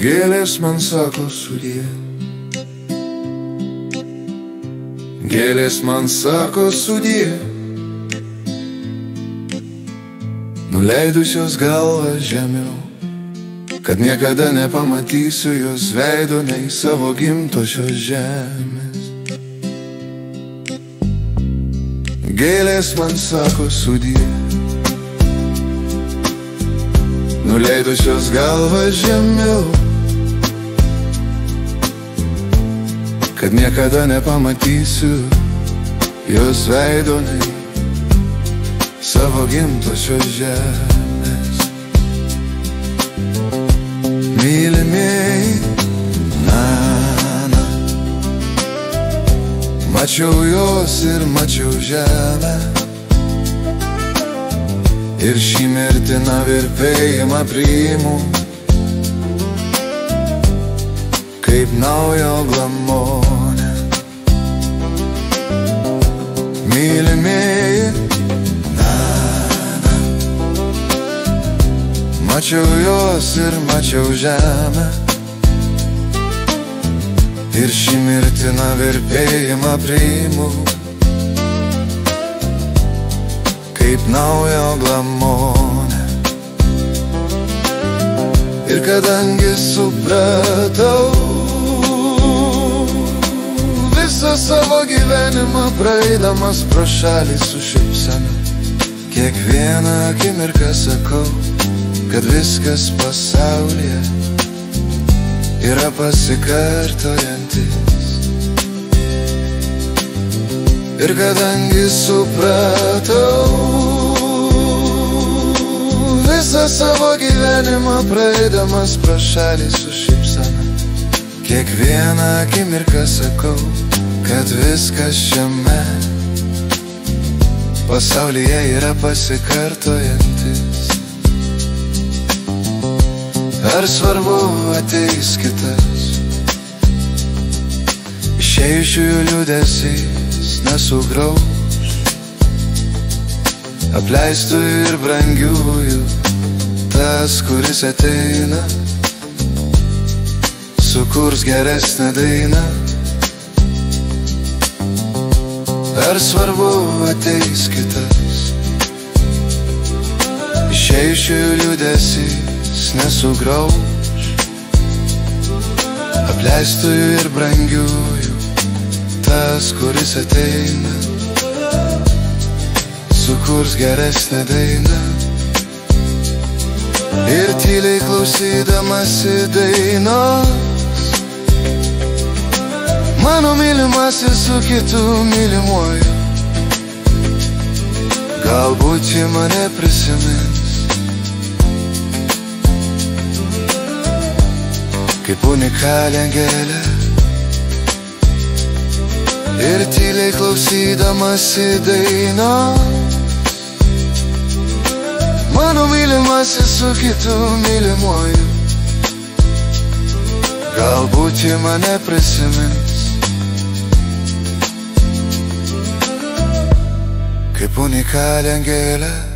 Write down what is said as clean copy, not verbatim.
Gėlės man sako sudie, gėlės man sako sudie, nuleidusios galvą žemiau, kad niekada nepamatysiu jos veido nei savo gimtosios žemės. Gėlės man sako sudie, nuleidusios galvą žemiau, kad niekada nepamatysiu jos veido nei savo gimtosios žemės. Mylimieji, na, mačiau jos ir mačiau žemę, ir šį mirtiną virpėjimą priimu kaip naujo glamonę. Mylimieji, na, mačiau jos ir mačiau žemę, ir šį mirtiną virpėjimą priimu kaip naujo glamonę. Ir kadangi supratau, visą savo gyvenimą praeidamas pro šalį su šypsena, kiekvieną akimirką sakau, kad viskas pasaulyje yra pasikartojantis. Ir kadangi supratau, visą savo gyvenimą praeidamas pro šalį su šypsena, kiekvieną akimirką sakau, kad viskas šiame pasaulyje yra pasikartojantis. Ar svarbu ateis kitas, išėjusiųjų liūdesys nesugrauš, apleistųjų ir brangiųjų tas, kuris ateina, sukurs geresnę dainą. Ar svarbu ateis kitas, išėjusiųjų liūdesys nesugrauš, apleistųjų ir brangiųjų tas, kuris ateina, sukurs geresnę dainą. Ir tyliai klausydamasi dainos, mano mylimasis su kitu mylimuoju, galbūt ji mane prisimins kaip unikalią gėlę. Ir tyliai klausydamasi dainos, mano mylimasis su kitu mylimuoju, galbūt ji mane prisimins kaip unikalią gėlę.